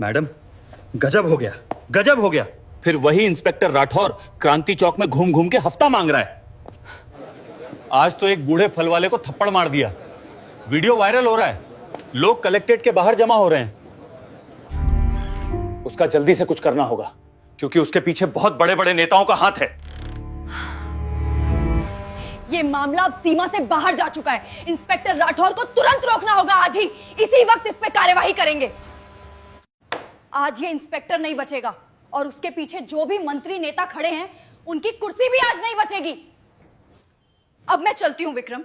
Madam, गजब हो गया, गजब हो गया। फिर वही इंस्पेक्टर राठौर क्रांति चौक में घूम घूम के हफ्ता मांग रहा है। आज तो एक बूढ़े फल वाले को थप्पड़ मार दिया। वीडियो वायरल हो रहा है, लोग कलेक्ट्रेट के बाहर जमा हो रहे हैं। उसका जल्दी से कुछ करना होगा, क्योंकि उसके पीछे बहुत बड़े बड़े नेताओं का हाथ है। ये मामला अब सीमा से बाहर जा चुका है। इंस्पेक्टर राठौर को तुरंत रोकना होगा। आज ही इसी वक्त इस पे कार्यवाही करेंगे। आज ये इंस्पेक्टर नहीं बचेगा और उसके पीछे जो भी मंत्री नेता खड़े हैं उनकी कुर्सी भी आज नहीं बचेगी। अब मैं चलती हूं विक्रम,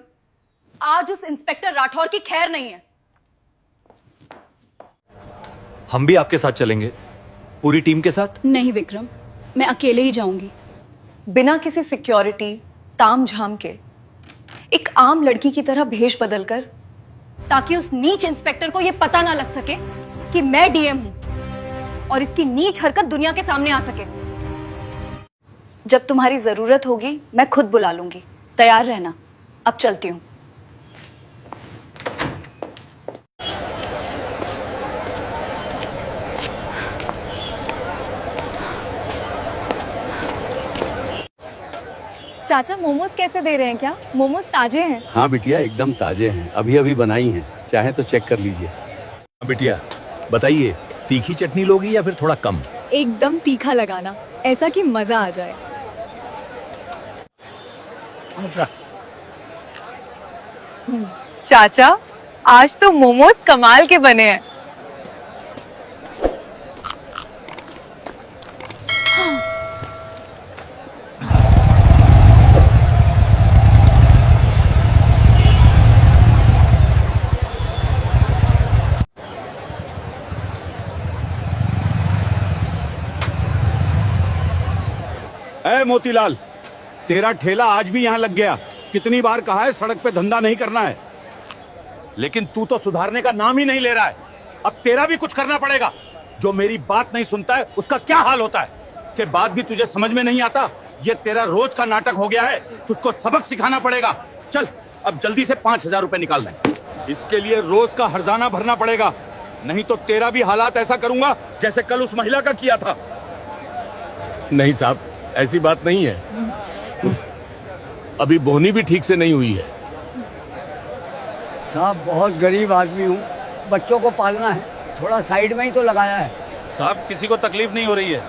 आज उस इंस्पेक्टर राठौर की खैर नहीं है। हम भी आपके साथ चलेंगे, पूरी टीम के साथ। नहीं विक्रम, मैं अकेले ही जाऊंगी, बिना किसी सिक्योरिटी ताम झाम के, एक आम लड़की की तरह भेष बदलकर, ताकि उस नीच इंस्पेक्टर को यह पता ना लग सके कि मैं डीएम हूं और इसकी नीच हरकत दुनिया के सामने आ सके। जब तुम्हारी जरूरत होगी मैं खुद बुला लूंगी, तैयार रहना। अब चलती हूं। चाचा मोमोज कैसे दे रहे हैं? क्या मोमोज ताजे हैं? हाँ बिटिया, एकदम ताजे हैं, अभी अभी बनाई हैं, चाहे तो चेक कर लीजिए। बिटिया बताइए, तीखी चटनी लोगी या फिर थोड़ा कम? एकदम तीखा लगाना, ऐसा कि मजा आ जाए। चाचा आज तो मोमोज कमाल के बने हैं। ऐ मोतीलाल, तेरा ठेला आज भी यहाँ लग गया। कितनी बार कहा है सड़क पे धंधा नहीं करना है, लेकिन तू तो सुधारने का नाम ही नहीं ले रहा है। अब तेरा भी कुछ करना पड़ेगा। जो मेरी बात नहीं सुनता है उसका क्या हाल होता है, के बाद भी तुझे समझ में नहीं आता। ये तेरा रोज का नाटक हो गया है, तुझको सबक सिखाना पड़ेगा। चल अब जल्दी से 5,000 रुपए निकाल ले। इसके लिए रोज का हर्जाना भरना पड़ेगा, नहीं तो तेरा भी हालात ऐसा करूंगा जैसे कल उस महिला का किया था। नहीं साहब, ऐसी बात नहीं है, अभी बोहनी भी ठीक से नहीं हुई है। साहब बहुत गरीब आदमी हूँ, बच्चों को पालना है, थोड़ा साइड में ही तो लगाया है। साहब किसी को तकलीफ नहीं हो रही है,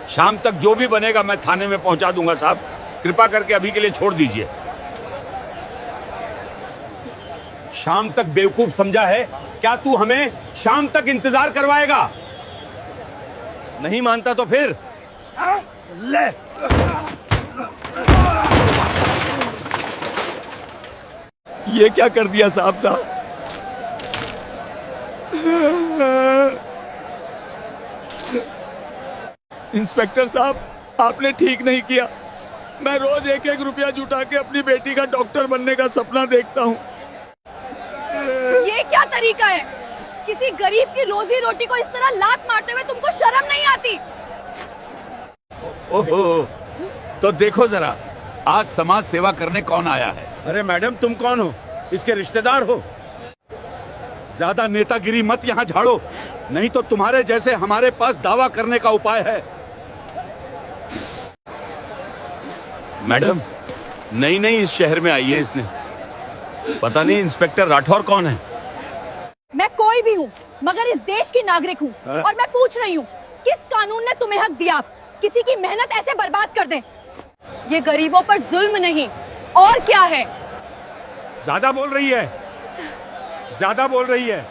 शाम तक जो भी बनेगा मैं थाने में पहुंचा दूंगा। साहब कृपा करके अभी के लिए छोड़ दीजिए। शाम तक बेवकूफ समझा है क्या तू? हमें शाम तक इंतजार करवाएगा? नहीं मानता तो फिर ले। ये क्या कर दिया साहब का? इंस्पेक्टर साहब, आपने ठीक नहीं किया। मैं रोज 1-1 रुपया जुटा के अपनी बेटी का डॉक्टर बनने का सपना देखता हूँ। ये क्या तरीका है? किसी गरीब की रोजी रोटी को इस तरह लात मारते हुए तुमको शर्म नहीं आती? ओहो, तो देखो जरा आज समाज सेवा करने कौन आया है। अरे मैडम, तुम कौन हो? इसके रिश्तेदार हो? ज्यादा नेतागिरी मत यहाँ झाड़ो, नहीं तो तुम्हारे जैसे हमारे पास दावा करने का उपाय है। मैडम, नई इस शहर में आई है इसने, पता नहीं इंस्पेक्टर राठौर कौन है। मैं कोई भी हूँ, मगर इस देश की नागरिक हूँ, और मैं पूछ रही हूँ किस कानून ने तुम्हें हक दिया किसी की मेहनत ऐसे बर्बाद कर दें? ये गरीबों पर जुल्म नहीं और क्या है? ज्यादा बोल रही है, ज्यादा बोल रही है,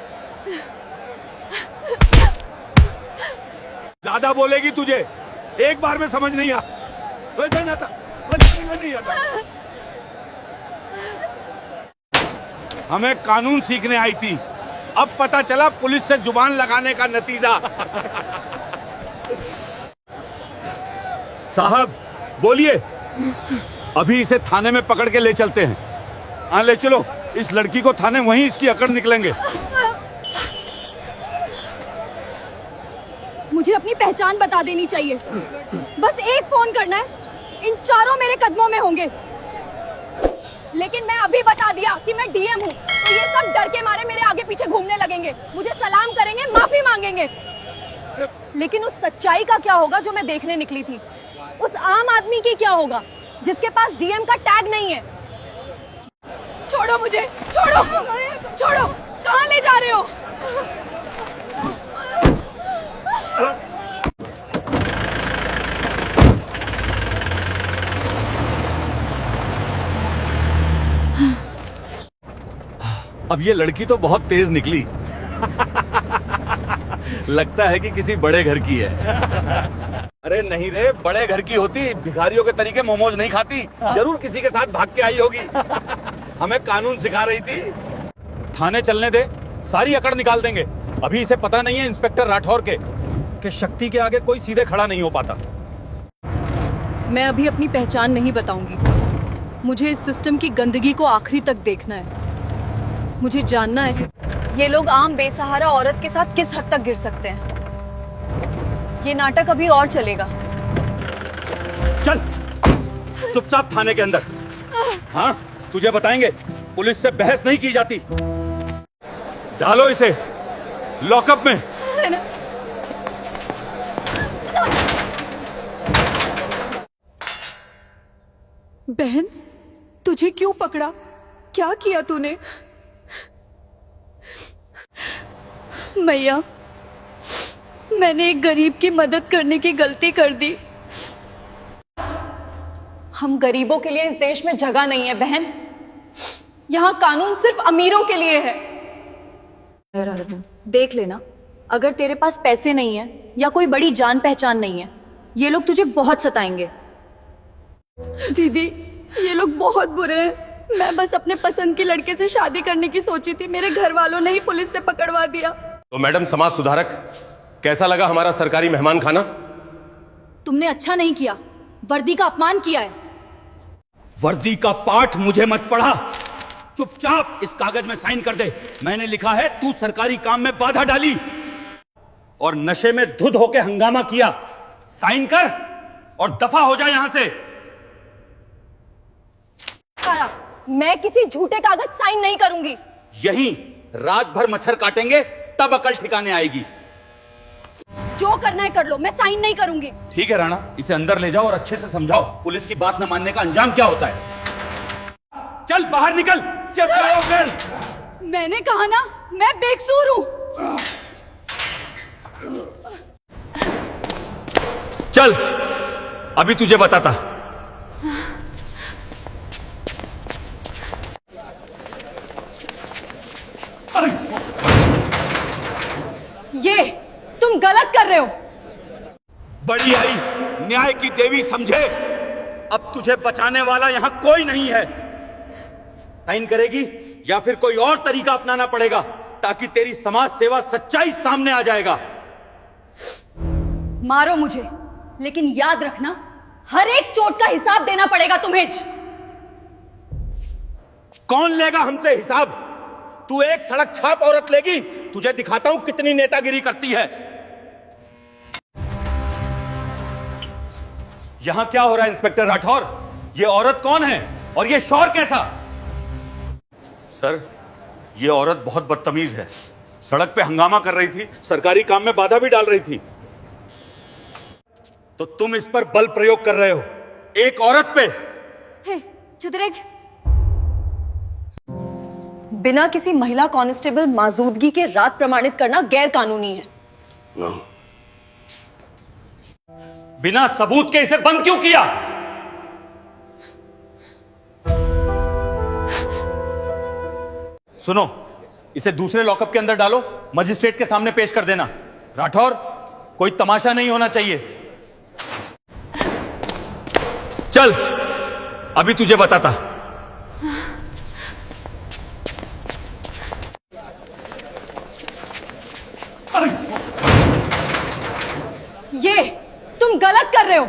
ज्यादा बोलेगी तुझे एक बार में समझ नहीं आता। हमें कानून सीखने आई थी, अब पता चला पुलिस से जुबान लगाने का नतीजा। साहब बोलिए, अभी इसे थाने में पकड़ के ले चलते हैं। हाँ ले चलो, इस लड़की को थाने, वहीं इसकी अकड़ निकलेंगे। मुझे अपनी पहचान बता देनी चाहिए, बस एक फोन करना है, इन चारों मेरे कदमों में होंगे। लेकिन मैं अभी बता दिया कि मैं डीएम हूँ, तो ये सब डर के मारे मेरे आगे पीछे घूमने लगेंगे, मुझे सलाम करेंगे, माफी मांगेंगे। लेकिन उस सच्चाई का क्या होगा जो मैं देखने निकली थी? उस आम आदमी की क्या होगा जिसके पास डीएम का टैग नहीं है? छोड़ो मुझे, छोड़ो, छोड़ो, कहाँ ले जा रहे हो? अब ये लड़की तो बहुत तेज निकली। लगता है कि किसी बड़े घर की है। अरे नहीं रे, बड़े घर की होती भिखारियों के तरीके मोमोज नहीं खाती, जरूर किसी के साथ भाग के आई होगी। हमें कानून सिखा रही थी। थाने चलने दे, सारी अकड़ निकाल देंगे। अभी इसे पता नहीं है इंस्पेक्टर राठौर के कि शक्ति के आगे कोई सीधे खड़ा नहीं हो पाता। मैं अभी अपनी पहचान नहीं बताऊंगी। मुझे इस सिस्टम की गंदगी को आखिरी तक देखना है। मुझे जानना है कि ये लोग आम बेसहारा औरत के साथ किस हद तक गिर सकते हैं। ये नाटक अभी और चलेगा। चल चुपचाप थाने के अंदर। हाँ, तुझे बताएंगे, पुलिस से बहस नहीं की जाती। डालो इसे लॉकअप में। बहन, तुझे क्यों पकड़ा? क्या किया तूने? मैया, मैंने एक गरीब की मदद करने की गलती कर दी। हम गरीबों के लिए इस देश में जगह नहीं है बहन। यहाँ कानून सिर्फ अमीरों के लिए है। देख लेना, अगर तेरे पास पैसे नहीं है या कोई बड़ी जान पहचान नहीं है, ये लोग तुझे बहुत सताएंगे। दीदी, ये लोग बहुत बुरे हैं। मैं बस अपने पसंद की लड़के से शादी करने की सोची थी। मेरे घर वालों ने ही पुलिस से पकड़वा दिया। तो मैडम समाज सुधारक, कैसा लगा हमारा सरकारी मेहमान खाना? तुमने अच्छा नहीं किया, वर्दी का अपमान किया है। वर्दी का पाठ मुझे मत पढ़ा। चुपचाप इस कागज में साइन कर दे। मैंने लिखा है तू सरकारी काम में बाधा डाली और नशे में धुत होके हंगामा किया। साइन कर और दफा हो जाए यहां से। मैं किसी झूठे कागज साइन नहीं करूंगी। यहीं रात भर मच्छर काटेंगे तब अकल ठिकाने आएगी। जो करना है कर लो, मैं साइन नहीं करूंगी। ठीक है राणा, इसे अंदर ले जाओ और अच्छे से समझाओ पुलिस की बात न मानने का अंजाम क्या होता है। चल बाहर निकल। मैंने कहा ना, मैं बेकसूर हूं। चल अभी तुझे बताता। ये तुम गलत कर रहे हो। बड़ी आई न्याय की देवी समझे। अब तुझे बचाने वाला यहां कोई नहीं है। साइन करेगी या फिर कोई और तरीका अपनाना पड़ेगा ताकि तेरी समाज सेवा सच्चाई सामने आ जाएगा। मारो मुझे, लेकिन याद रखना, हर एक चोट का हिसाब देना पड़ेगा तुम्हें। कौन लेगा हमसे हिसाब? तू एक सड़क छाप औरत लेगी? तुझे दिखाता हूं कितनी नेतागिरी करती है। यहां क्या हो रहा है इंस्पेक्टर राठौर? ये औरत कौन है और ये शोर कैसा? सर, ये औरत बहुत बदतमीज है। सड़क पे हंगामा कर रही थी, सरकारी काम में बाधा भी डाल रही थी। तो तुम इस पर बल प्रयोग कर रहे हो एक औरत पे। चुदरेग, बिना किसी महिला कांस्टेबल मौजूदगी के रात प्रमाणित करना गैर कानूनी है। बिना सबूत के इसे बंद क्यों किया? सुनो, इसे दूसरे लॉकअप के अंदर डालो, मजिस्ट्रेट के सामने पेश कर देना। राठौर, कोई तमाशा नहीं होना चाहिए। चल अभी तुझे बताता। ये तुम गलत कर रहे हो।